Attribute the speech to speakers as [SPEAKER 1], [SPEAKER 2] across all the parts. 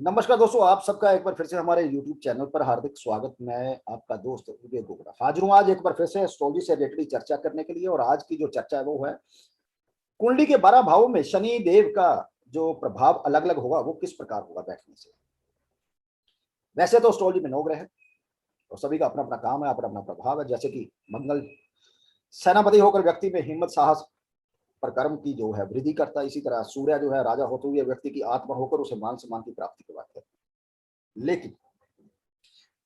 [SPEAKER 1] नमस्कार दोस्तों, आप सबका एक बार फिर से हमारे YouTube चैनल पर हार्दिक स्वागत। मैं आपका दोस्त विवेक गोगरा हाजिर हूँ आज एक बार फिर से एस्ट्रोलॉजी से रिलेटेड चर्चा करने के लिए। और आज की जो चर्चा है वो है कुंडली के 12 भावों में शनि देव का जो प्रभाव अलग अलग होगा वो किस प्रकार होगा बैठने से। वैसे तो एस्ट्रोलॉजी में 9 ग्रह है और सभी का अपना अपना काम है, अपना अपना प्रभाव है। जैसे कि मंगल सेनापति होकर व्यक्ति में हिम्मत, साहस, परक्रम की जो है वृद्धि करता है, इसी तरह सूर्य जो है राजा होते हुए व्यक्ति की आत्मा होकर उसे मान सम्मान की प्राप्ति करवाते हैं। लेकिन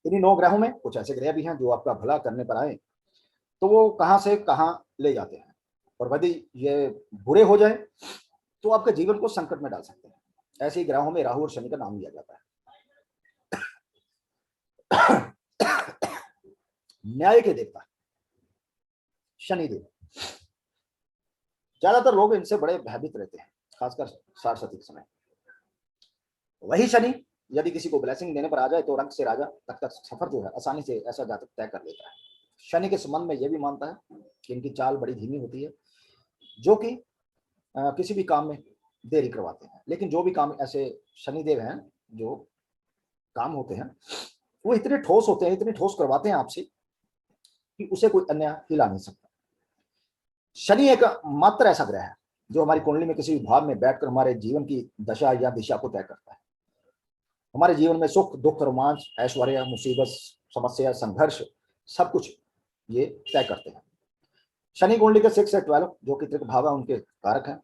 [SPEAKER 1] इन्हीं 9 ग्रहों में कुछ ऐसे ग्रह भी हैं जो आपका भला करने पर आए तो वो कहां से कहां ले जाते हैं, और यदि ये बुरे हो जाए तो आपके जीवन को संकट में डाल सकते हैं। ऐसे ही ग्रहों में राहु और शनि का नाम लिया जाता है। न्याय के देवता शनिदेव, ज्यादातर लोग इनसे बड़े भयभीत रहते हैं, खासकर सारस्वती के समय। वही शनि यदि किसी को ब्लेसिंग देने पर आ जाए तो रंग से राजा तक का सफर जो है आसानी से ऐसा जातक तय कर लेता है। शनि के संबंध में यह भी मानता है कि इनकी चाल बड़ी धीमी होती है, जो कि किसी भी काम में देरी करवाते हैं। लेकिन जो भी काम ऐसे शनिदेव हैं जो काम होते हैं वो इतने ठोस होते हैं, इतने ठोस करवाते हैं आपसे कि उसे कोई अन्य हिला नहीं सकता। शनि एक मात्र ऐसा ग्रह है जो हमारी कुंडली में किसी भाव में बैठकर हमारे जीवन की दशा या दिशा को तय करता है। हमारे जीवन में सुख, दुख, रोमांच, ऐश्वर्य, मुसीबत, समस्या, संघर्ष, सब कुछ ये तय करते हैं। शनि कुंडली के 6 से 12 जो कि त्रिक भाव है उनके कारक हैं,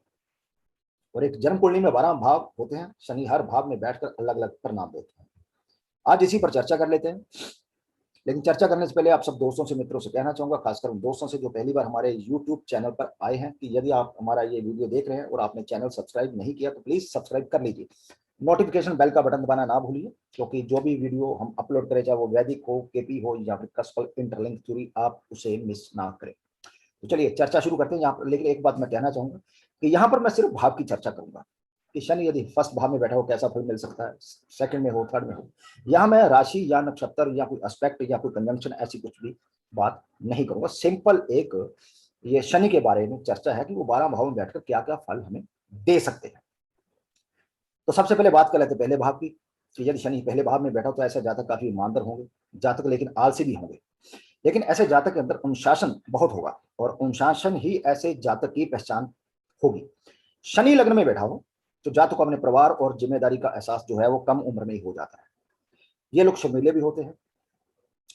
[SPEAKER 1] और एक जन्म कुंडली में 12 भाव होते हैं। शनि हर भाव में बैठकर अलग अलग परिणाम देते हैं। आज इसी पर चर्चा कर लेते हैं। लेकिन चर्चा करने से पहले आप सब दोस्तों से, मित्रों से कहना चाहूंगा, खासकर उन दोस्तों से जो पहली बार हमारे YouTube चैनल पर आए हैं, कि यदि आप हमारा ये वीडियो देख रहे हैं और आपने चैनल सब्सक्राइब नहीं किया तो प्लीज सब्सक्राइब कर लीजिए। नोटिफिकेशन बेल का बटन दबाना ना भूलिए, क्योंकि जो भी वीडियो हम अपलोड करें, चाहे वो वैदिक हो, केपी हो या फिर कस्पल इंटरलिंक थ्योरी, आप उसे मिस ना करें। तो चलिए चर्चा शुरू करते हैं यहाँ पर। लेकिन एक बात मैं कहना चाहूंगा कि यहाँ पर मैं सिर्फ भाव की चर्चा करूंगा कि शनि यदि फर्स्ट भाव में बैठा हो कैसा फल मिल सकता है, सेकंड में हो, थर्ड में हो। यहाँ मैं राशि या नक्षत्र या कोई एस्पेक्ट या कोई कंजंक्शन ऐसी कुछ भी बात नहीं करूंगा। सिंपल एक ये शनि के बारे में चर्चा है कि वो 12 भाव में बैठकर क्या क्या फल हमें दे सकते हैं। तो सबसे पहले बात कर लेते हैं पहले भाव की, कि यदि शनि पहले भाव में बैठा तो ऐसे जातक काफी ईमानदार होंगे, जातक लेकिन आलसी भी होंगे। लेकिन ऐसे जातक के अंदर अनुशासन बहुत होगा, और अनुशासन ही ऐसे जातक की पहचान होगी। शनि लग्न में बैठा हो तो जातक को अपने परिवार और जिम्मेदारी का एहसास जो है वो कम उम्र में ही हो जाता है। ये लोग शर्मीले भी होते हैं।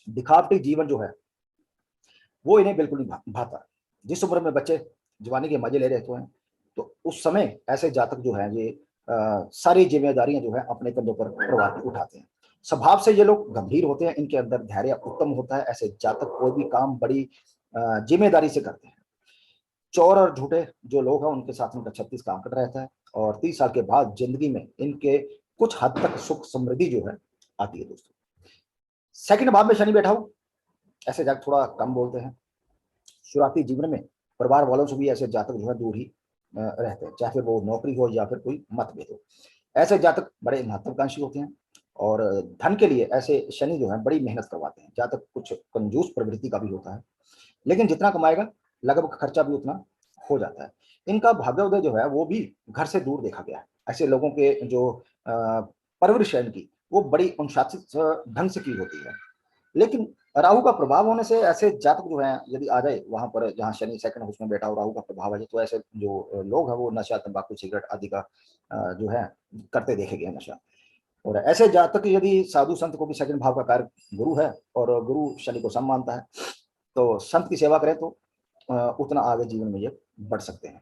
[SPEAKER 1] दिखावटी जीवन जो है वो इन्हें बिल्कुल नहीं भाता। जिस उम्र में बच्चे जवानी के मजे ले रहे हैं तो उस समय ऐसे जातक जो है ये सारी जिम्मेदारियां जो है अपने कंधों पर प्रभार उठाते हैं। स्वभाव से ये लोग गंभीर होते हैं, इनके अंदर धैर्य उत्तम होता है। ऐसे जातक कोई भी काम बड़ी जिम्मेदारी से करते हैं। चोर और झूठे जो लोग हैं उनके साथ इनका 36 का आंकड़ा रहता है, और 30 साल के बाद जिंदगी में इनके कुछ हद तक सुख समृद्धि जो है आती है। दोस्तों, सेकंड भाव में शनि बैठा हो ऐसे जातक थोड़ा कम बोलते हैं। शुरुआती जीवन में परिवार वालों से भी ऐसे जातक जो है दूर ही रहते हैं, चाहे फिर वो नौकरी हो या फिर कोई मतभेद हो। ऐसे जातक बड़े महत्वाकांक्षी होते हैं, और धन के लिए ऐसे शनि जो है बड़ी मेहनत करवाते हैं। जातक कुछ कंजूस प्रवृत्ति का भी होता है, लेकिन जितना कमाएगा लगभग खर्चा भी उतना हो जाता है। इनका भाग्योदय जो है वो भी घर से दूर देखा गया है। ऐसे लोगों के जो परवरिश है इनकी वो बड़ी अनुशासित ढंग से की होती है। लेकिन राहु का प्रभाव होने से ऐसे जातक जो है यदि आ जाए वहां पर जहां शनि सेकंड हाउस में बैठा हो, राहु का प्रभाव है, तो ऐसे जो लोग हैं वो नशा, तंबाकू, सिगरेट आदि का जो है करते देखे गए नशा। और ऐसे जातक यदि साधु संत को भी सेकंड भाव का कार्य गुरु है और गुरु शनि को सम मानता है, तो संत की सेवा करें तो उतना आगे जीवन में ये बढ़ सकते हैं।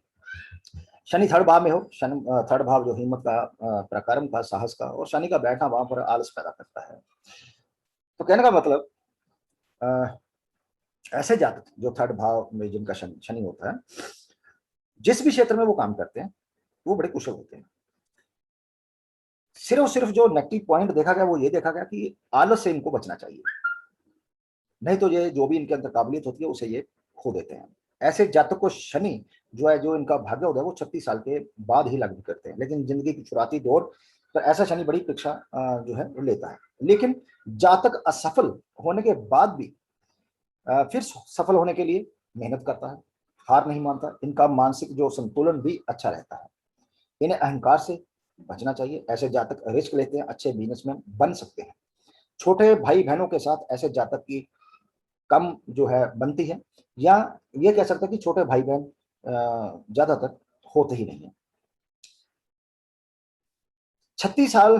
[SPEAKER 1] शनि थर्ड भाव में हो, शनि थर्ड भाव जो हिम्मत का, पराक्रम का, साहस का, और शनि का बैठना वहां पर आलस पैदा करता है। तो कहने का मतलब ऐसे जातक जो थर्ड भाव में जिनका शनि होता है, जिस भी क्षेत्र में वो काम करते हैं वो बड़े कुशल होते हैं। सिर्फ और सिर्फ जो नेगेटिव पॉइंट देखा गया वो ये देखा गया कि आलस से इनको बचना चाहिए, नहीं तो ये जो भी इनके अंदर काबिलियत होती है उसे ये खो देते हैं। ऐसे जातक को शनि जो है, जो इनका भाग्य होता है वो 36 साल के बाद ही लागू करते हैं। लेकिन जिंदगी की शुरुआती दौर पर ऐसा शनि बड़ी परीक्षा जो है वो लेता है। लेकिन जातक असफल होने के बाद भी फिर सफल होने के लिए मेहनत करता है, हार नहीं मानता। इनका मानसिक जो संतुलन भी अच्छा रहता है। इन्हें अहंकार से बचना चाहिए। ऐसे जातक रिस्क लेते हैं, अच्छे बिजनेसमैन बन सकते हैं। छोटे भाई बहनों के साथ ऐसे जातक की कम जो है बनती है, या ये कह सकते हैं कि छोटे भाई बहन ज्यादातर होते ही नहीं है। 36 साल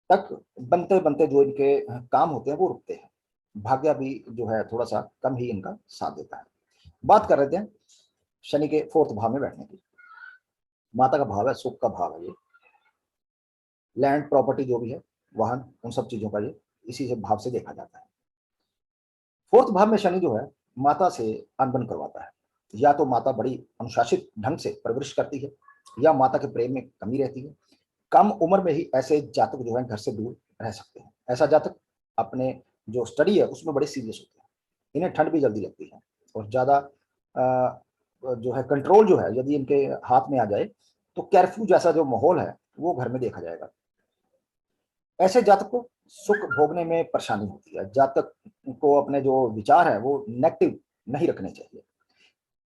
[SPEAKER 1] तक बनते बनते जो इनके काम होते हैं वो रुकते हैं। भाग्य भी जो है थोड़ा सा कम ही इनका साथ देता है। बात कर रहे थे शनि के 4th भाव में बैठने की। माता का भाव है, सुख का भाव है ये। लैंड प्रॉपर्टी जो भी है, वाहन, उन सब चीजों का ये इसी से भाव से देखा जाता है। 4th भाव में शनि जो है माता से अनबन करवाता है। या तो माता बड़ी अनुशासित ढंग से परवरिश करती है, या माता के प्रेम में कमी रहती है। कम उम्र में ही ऐसे जातक जो है घर से दूर रह सकते हैं। ऐसा जातक अपने जो स्टडी है उसमें बड़े सीरियस होते हैं। इन्हें ठंड भी जल्दी लगती है, और ज्यादा जो है कंट्रोल जो है यदि इनके हाथ में आ जाए तो कर्फ्यू जैसा जो माहौल है वो घर में देखा जाएगा। ऐसे जातक को सुख भोगने में परेशानी होती है। जातक को अपने जो विचार है वो नेगेटिव नहीं रखने चाहिए।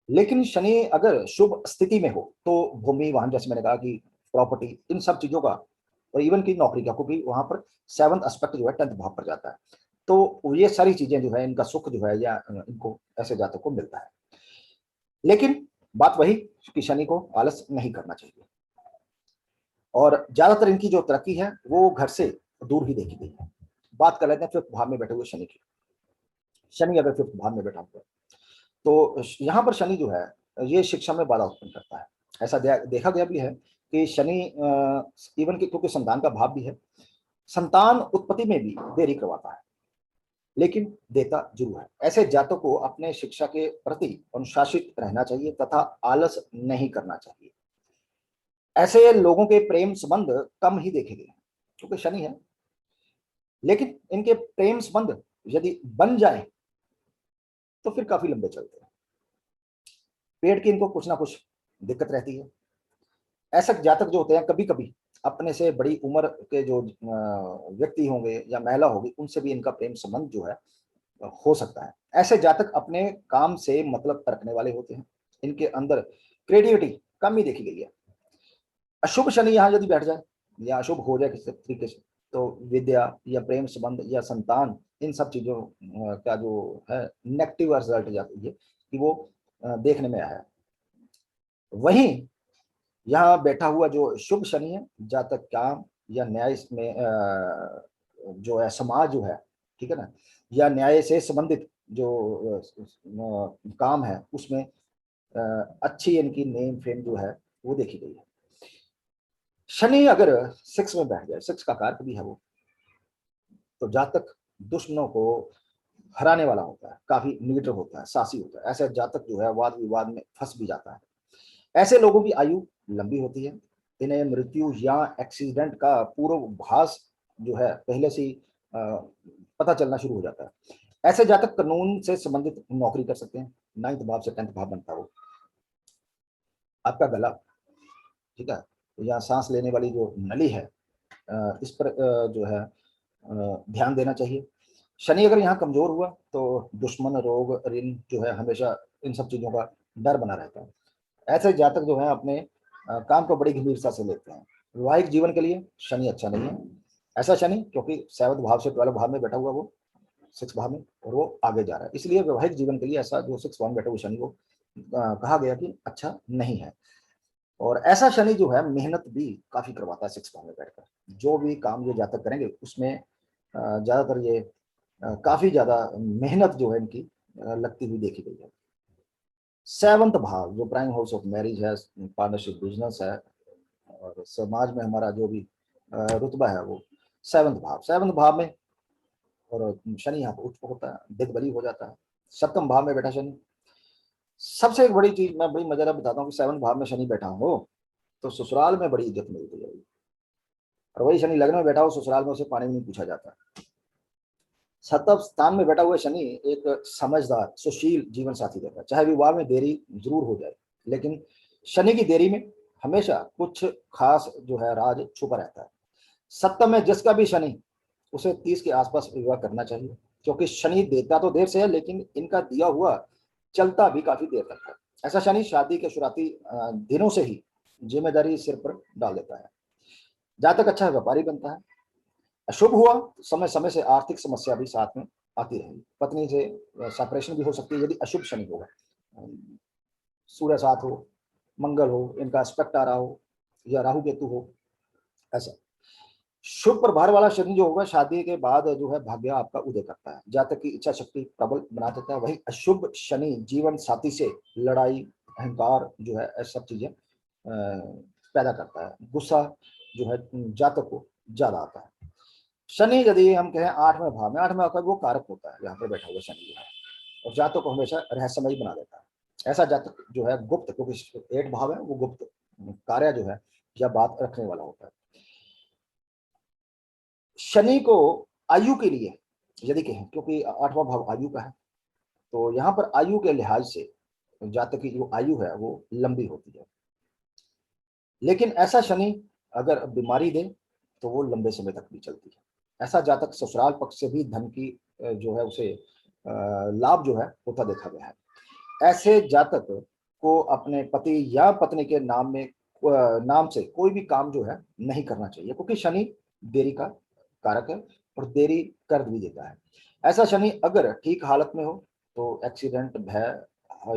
[SPEAKER 1] लेकिन शनि अगर शुभ स्थिति में हो तो भूमि, वाहन, जैसे मैंने कहा कि प्रॉपर्टी, इन सब चीजों का, और इवन की नौकरी का, क्योंकि वहां पर 7th एस्पेक्ट जो है 10th भाव पर जाता है, तो ये सारी चीजें जो है इनका सुख जो है या इनको ऐसे जातक को मिलता है। लेकिन बात वही कि शनि को आलस नहीं करना चाहिए, और ज्यादातर इनकी जो तरक्की है वो घर से दूर ही देखी गई है। बात कर लेते हैं 5th भाव में बैठे हुए शनि की। शनि अगर 5th भाव में बैठा हुआ है तो यहाँ पर शनि जो है ये शिक्षा में बाधा उत्पन्न करता है। ऐसा देखा गया भी है कि शनि इवन की, क्योंकि संतान का भाव भी है, संतान उत्पत्ति में भी देरी करवाता है, लेकिन देता जरूर है। ऐसे जातकों को अपने शिक्षा के प्रति अनुशासित रहना चाहिए तथा आलस नहीं करना चाहिए। ऐसे लोगों के प्रेम संबंध कम ही देखे गए, क्योंकि शनि है, लेकिन इनके प्रेम संबंध यदि बन जाए तो फिर काफी लंबे चलते हैं। पेट की इनको कुछ ना कुछ दिक्कत रहती है। ऐसे जातक जो होते हैं कभी कभी अपने से बड़ी उम्र के जो व्यक्ति होंगे या महिला होगी, उनसे भी इनका प्रेम संबंध जो है हो सकता है। ऐसे जातक अपने काम से मतलब रखने वाले होते हैं। इनके अंदर क्रिएटिविटी कम ही देखी गई है। अशुभ शनि यहाँ यदि बैठ जाए या अशुभ हो जाए किसी तरीके से, तो विद्या या प्रेम संबंध या संतान, इन सब चीजों का जो है नेगेटिव रिजल्ट जाती है कि वो देखने में आया है। वहीं यहाँ बैठा हुआ जो शुभ शनि है, जातक काम या न्याय में जो है समाज जो है, ठीक है ना, या न्याय से संबंधित जो काम है उसमें अच्छी इनकी नेम फेम जो है वो देखी गई है। शनि अगर 6 में बैठ जाए, 6 का कारक भी है वो, तो जातक दुश्मनों को हराने वाला होता है, काफी लीडर होता है, साहसी होता है। ऐसा जातक जो है वाद विवाद में फंस भी जाता है। ऐसे लोगों की आयु लंबी होती है। इन्हें मृत्यु या एक्सीडेंट का पूर्वाभास जो है पहले से ही पता चलना शुरू हो जाता है। ऐसे जातक कानून से संबंधित नौकरी कर सकते हैं। 9th भाव से 10th भाव बनता है वो। आपका गला, ठीक है, या सांस लेने वाली जो नली है, इस पर जो है ध्यान देना चाहिए। शनि अगर यहाँ कमजोर हुआ तो दुश्मन, रोग, ऋण जो है हमेशा इन सब चीजों का डर बना रहता है। ऐसे जातक जो है अपने काम को बड़ी गंभीरता से लेते हैं। वैवाहिक जीवन के लिए शनि अच्छा नहीं है। ऐसा शनि क्योंकि 7th भाव से 12th भाव में बैठा हुआ, वो 6th भाव में, और वो आगे जा रहा है, इसलिए वैवाहिक जीवन के लिए ऐसा जो 6th भाव में बैठा हुआ शनि वो कहा गया कि अच्छा नहीं है। और ऐसा शनि जो है मेहनत भी काफी करवाता है 6th भाव में बैठकर। जो भी काम ये जातक करेंगे उसमें ज्यादातर ये काफी ज्यादा मेहनत जो है इनकी लगती हुई देखी गई है। 7th भाव जो प्राइम हाउस ऑफ मैरिज है, पार्टनरशिप, बिजनेस है, और समाज में हमारा जो भी रुतबा है वो 7th भाव में, और शनि यहाँ पर उच्च होता है, दिग्बली हो जाता है। 7th भाव में बैठा शनि, सबसे एक बड़ी चीज मैं बड़ी मजेदार बताता हूँ कि 7th भाव में शनि बैठा हो तो ससुराल में बड़ी इज्जत मिलती है। और वही शनि लग्न में बैठा हो, ससुराल में उसे पानी नहीं पूछा जाता। 7th स्थान में बैठा हुआ शनि एक समझदार, सुशील जीवन साथी देता है। चाहे विवाह में देरी जरूर हो जाए, लेकिन शनि की देरी में हमेशा कुछ खास जो है राज छुपा रहता है। 7th में जिसका भी शनि, उसे 30 के आसपास विवाह करना चाहिए, क्योंकि शनि देता तो देर से है, लेकिन इनका दिया हुआ चलता भी काफी देर तक है। ऐसा शनि शादी के शुरुआती दिनों से ही जिम्मेदारी सिर पर डाल देता है। जातक अच्छा है, व्यापारी बनता है। अशुभ हुआ तो समय समय से आर्थिक समस्या भी साथ में आती रहेगी। पत्नी से सेपरेशन भी हो सकती है यदि अशुभ शनि होगा। सूर्य साथ हो, मंगल हो, इनका एस्पेक्ट आ रहा हो, या राहु केतु हो, ऐसा। शुभ प्रभार वाला शनि जो होगा शादी के बाद जो है भाग्य आपका उदय करता है, जातक की इच्छा शक्ति प्रबल बना देता है। वही अशुभ शनि जीवन साथी से लड़ाई, अहंकार जो है सब चीजें पैदा करता है। गुस्सा जो है जातक को ज्यादा आता है। शनि यदि हम कहें 8वें भाव में, 8वें भाव वो कारक होता है, यहाँ पे बैठा हुआ शनि जो है, और जातक को हमेशा रहस्यमयी बना देता है। ऐसा जातक जो है गुप्त, क्योंकि 8 भाव है वो गुप्त कार्य जो है या बात रखने वाला होता है। शनि को आयु के लिए यदि कहें, क्योंकि 8वां भाव आयु का है, तो यहाँ पर आयु के लिहाज से जातक की जो आयु है वो लंबी होती है। लेकिन ऐसा शनि अगर बीमारी दे तो वो लंबे समय तक भी चलती है। ऐसा जातक ससुराल पक्ष से भी धन की जो है उसे लाभ जो है होता देखा गया है। ऐसे जातक को अपने पति या पत्नी के नाम में नाम से कोई भी काम जो है नहीं करना चाहिए, क्योंकि शनि देरी का कारक है और देरी कर भी देता है। ऐसा शनि अगर ठीक हालत में हो तो एक्सीडेंट, भय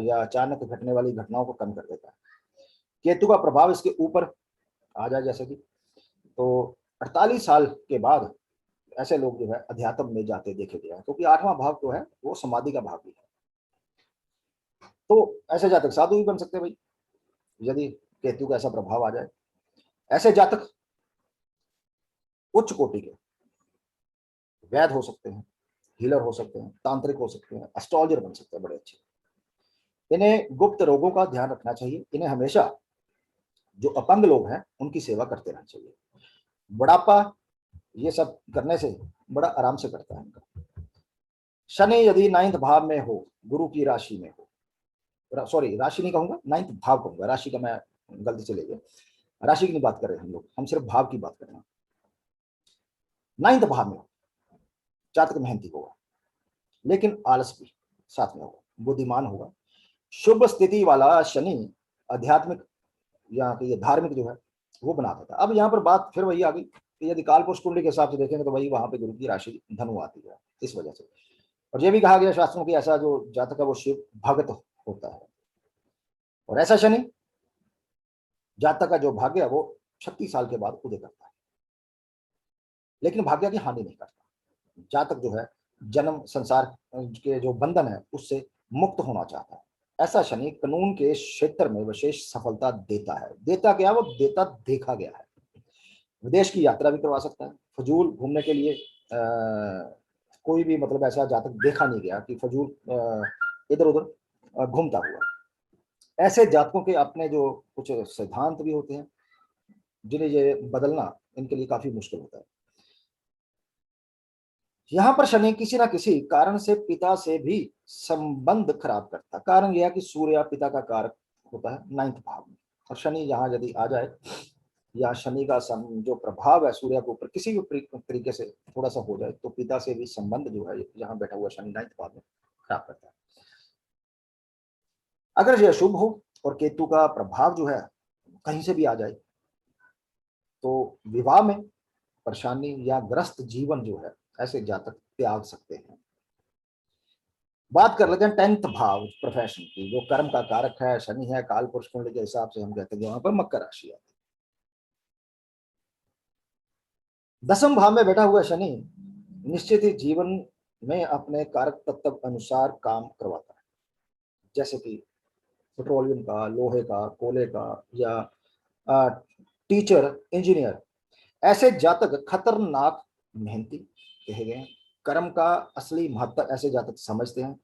[SPEAKER 1] या अचानक घटने वाली घटनाओं को कम कर देता है। केतु का प्रभाव इसके ऊपर आ जाए जैसे कि, तो 48 साल के बाद ऐसे लोग जो है अध्यात्म में जाते देखे गए हैं, क्योंकि 8वां भाव जो है वो समाधि का भाव भी है। तो ऐसे जातक साधु भी बन सकते हैं भाई, यदि केतु का ऐसा प्रभाव आ जाए। ऐसे जातक उच्च कोटि के वैद्य हो सकते हैं, हीलर हो सकते हैं, तांत्रिक हो सकते हैं, एस्ट्रोलॉजर बन सकते हैं बड़े अच्छे। इन्हें गुप्त रोगों का ध्यान रखना चाहिए। इन्हें हमेशा जो अपंग लोग हैं उनकी सेवा करते रहना चाहिए। बुढ़ापा ये सब करने से बड़ा आराम से करता है इनका। शनि यदि 9th भाव में हो, गुरु की राशि में हो, सॉरी राशि नहीं कहूंगा, 9th भाव कहूंगा, राशि का मैं गलती से ले गया, राशि की नहीं बात कर रहे हम लोग, हम सिर्फ भाव की बात कर रहे हैं। 9th भाव में हो, जातक मेहनती होगा, लेकिन आलस भी साथ में होगा, बुद्धिमान होगा। शुभ स्थिति वाला शनि आध्यात्मिक या ये धार्मिक जो है वो बना देता है। अब यहाँ पर बात फिर वही आ गई कि यदि काल पुरुष कुंडली के हिसाब से देखेंगे तो वही वहां पे गुरु की राशि धनु आती है इस वजह से। और ये भी कहा गया शास्त्रों की ऐसा जो जातक है वो शिव भगत होता है। और ऐसा शनि जातक का जो भाग्य है वो 36 साल के बाद उदय करता है, लेकिन भाग्य की हानि नहीं करता। जातक जो है जन्म संसार के जो बंधन है उससे मुक्त होना चाहता है। ऐसा शनि कानून के क्षेत्र में विशेष सफलता देता है। देता क्या, वो देता देखा गया है। विदेश की यात्रा भी करवा सकता है। फजूल घूमने के लिए कोई भी मतलब ऐसा जातक देखा नहीं गया कि फजूल इधर उधर घूमता हुआ। ऐसे जातकों के अपने जो कुछ सिद्धांत भी होते हैं जिन्हें ये बदलना इनके लिए काफी मुश्किल होता है। यहाँ पर शनि किसी ना किसी कारण से पिता से भी संबंध खराब करता है। कारण यह है कि सूर्य पिता का कारक होता है 9th भाव में, और शनि यहाँ यदि आ जाए या शनि का जो प्रभाव है सूर्य के ऊपर किसी भी तरीके से थोड़ा सा हो जाए तो पिता से भी संबंध जो है यहाँ बैठा हुआ शनि 9th भाव में खराब करता है। अगर यह शुभ हो और केतु का प्रभाव जो है कहीं से भी आ जाए तो विवाह में परेशानी या ग्रस्त जीवन जो है ऐसे जातक त्याग सकते हैं। बात कर लेते हैं 10th भाव प्रोफेशन की, जो कर्म का कारक है, शनि है, काल पुरुष कुंडली के हिसाब से हम कहते हैं वहां पर मकर राशि आती है। 10वें भाव में बैठा हुआ शनि निश्चित ही जीवन में अपने कारक तत्व अनुसार काम करवाता है, जैसे कि पेट्रोलियम का, लोहे का, कोयले का, या टीचर, इंजीनियर। ऐसे जातक खतरनाक मेहनती कहे गए हैं। कर्म का असली महत्व ऐसे जातक समझते हैं।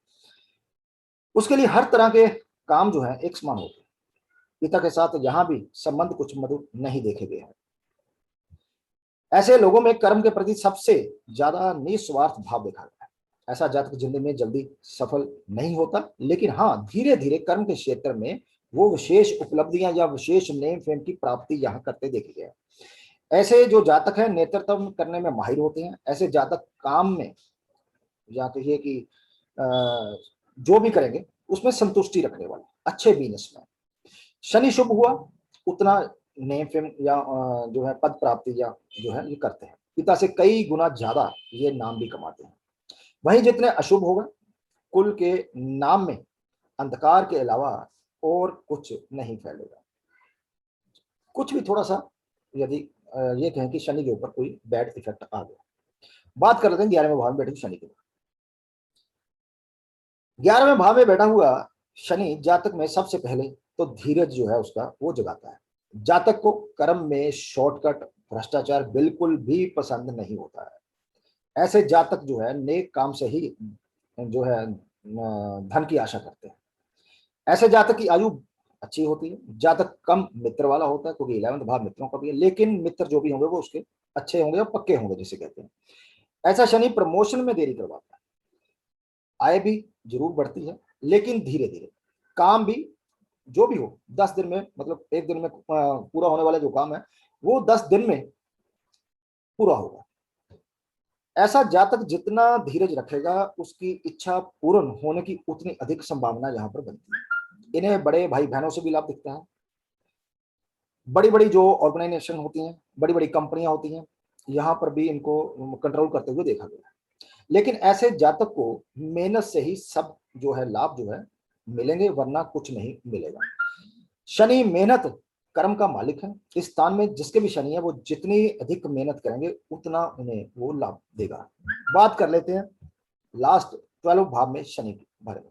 [SPEAKER 1] उसके लिए हर तरह के काम जो है एक समान होते हैं। पिता के साथ यहाँ भी संबंध कुछ मधुर नहीं देखे गए हैं। ऐसे लोगों में कर्म के प्रति सबसे ज्यादा निस्वार्थ भाव देखा गया है। ऐसा जातक जिंदगी में जल्दी सफल नहीं होता, लेकिन हाँ धीरे धीरे कर्म के क्षेत्र में वो विशेष उपलब्धियां या विशेष नेम फेम की प्राप्ति यहाँ करते देखे गए हैं। ऐसे जो जातक है नेतृत्व करने में माहिर होते हैं। ऐसे जातक काम में या कहिए कि जो भी करेंगे उसमें संतुष्टि रखने वाले अच्छे बिजनेसमैन। शनि शुभ हुआ उतना नेम फेम या जो है पद प्राप्ति या जो है ये करते हैं। पिता से कई गुना ज्यादा ये नाम भी कमाते हैं। वहीं जितने अशुभ होगा, कुल के नाम में अंधकार के अलावा और कुछ नहीं फैलेगा। कुछ भी थोड़ा सा यदि ये कहें कि शनि के ऊपर कोई बैड इफेक्ट आ गया। बात कर लेते हैं 11वें भाव में बैठे शनि के। 11वें भाव में बैठा हुआ शनि जातक में सबसे पहले तो धीरज जो है उसका वो जगाता है। जातक को कर्म में शॉर्टकट, भ्रष्टाचार बिल्कुल भी पसंद नहीं होता है। ऐसे जातक जो है नेक काम से ही जो है धन की आशा करते हैं। ऐसे जातक की आयु अच्छी होती है। जातक कम मित्र वाला होता है क्योंकि 11वां भाव मित्रों का भी है, लेकिन मित्र जो भी होंगे वो उसके अच्छे होंगे और पक्के होंगे जिसे कहते हैं। ऐसा शनि प्रमोशन में देरी करवाता है। आय भी जरूर बढ़ती है लेकिन धीरे धीरे। काम भी जो भी हो 10 दिन में, मतलब एक दिन में पूरा होने वाला जो काम है वो 10 दिन में पूरा होगा। ऐसा जातक जितना धीरज रखेगा उसकी इच्छा पूर्ण होने की उतनी अधिक संभावना यहाँ पर बनती है। इन्हें बड़े भाई बहनों से भी लाभ दिखता है। बड़ी बड़ी जो ऑर्गेनाइजेशन होती हैं, बड़ी बड़ी कंपनियां होती हैं, यहाँ पर भी इनको कंट्रोल करते हुए देखा गया। लेकिन ऐसे जातक को मेहनत से ही सब जो है लाभ जो है मिलेंगे, वरना कुछ नहीं मिलेगा। शनि मेहनत कर्म का मालिक है। इस स्थान में जिसके भी शनि है वो जितनी अधिक मेहनत करेंगे उतना उन्हें वो लाभ देगा। बात कर लेते हैं लास्ट 12 भाव में शनि के बारे में।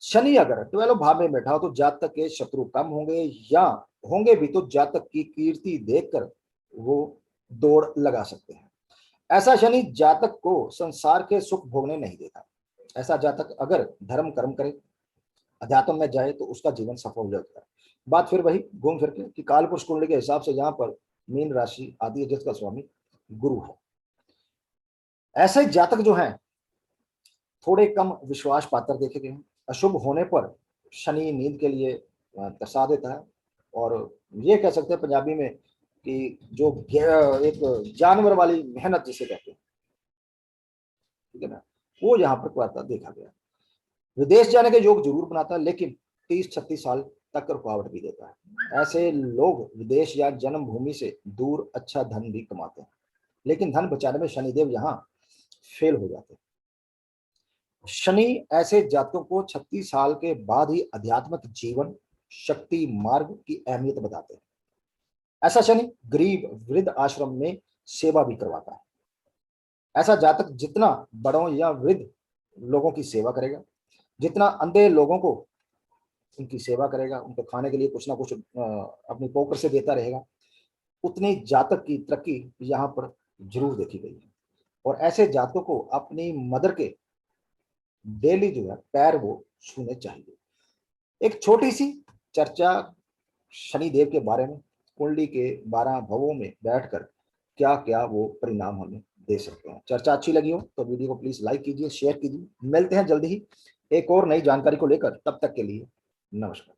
[SPEAKER 1] शनि अगर 12 भाव में बैठा हो तो जातक के शत्रु कम होंगे, या होंगे भी तो जातक की कीर्ति देखकर वो दौड़ लगा सकते हैं। ऐसा शनि जातक को संसार के सुख भोगने नहीं देता। ऐसा जातक अगर धर्म कर्म करे, अध्यात्म में जाए तो उसका जीवन सफल हो जाता है। बात फिर वही घूम फिर के कि काल पुरुष कुंडली के हिसाब से यहाँ पर मीन राशि आदि है जिसका स्वामी गुरु है। ऐसे जातक जो हैं थोड़े कम विश्वास पात्र देखे गए हैं। अशुभ होने पर शनि नींद के लिए तरसा देता है, और ये कह सकते हैं पंजाबी में कि जो एक जानवर वाली मेहनत जिसे कहते हैं, ठीक है ना, वो यहाँ पर करता देखा गया। विदेश जाने के योग जरूर बनाता है लेकिन 30-36 साल तक रुकावट भी देता है। ऐसे लोग विदेश या जन्मभूमि से दूर अच्छा धन भी कमाते हैं, लेकिन धन बचाने में शनिदेव यहाँ फेल हो जाते हैं। शनि ऐसे जातकों को 36 साल के बाद ही आध्यात्मिक जीवन, शक्ति मार्ग की अहमियत बताते हैं। ऐसा शनि गरीब वृद्ध आश्रम में सेवा भी करवाता है। ऐसा जातक जितना बड़ों या वृद्ध लोगों की सेवा करेगा, जितना अंधे लोगों को उनकी सेवा करेगा, उनको खाने के लिए कुछ ना कुछ अपनी पॉकेट से देता रहेगा, उतनी जातक की तरक्की यहाँ पर जरूर देखी गई है। और ऐसे जातकों को अपनी मदर के डेली जो है पैर वो छूने चाहिए। एक छोटी सी चर्चा शनिदेव के बारे में, कुंडली के 12 भवों में बैठकर क्या क्या वो परिणाम हमें दे सकते हैं। चर्चा अच्छी लगी हो तो वीडियो को प्लीज लाइक कीजिए, शेयर कीजिए। मिलते हैं जल्दी ही एक और नई जानकारी को लेकर, तब तक के लिए नमस्कार।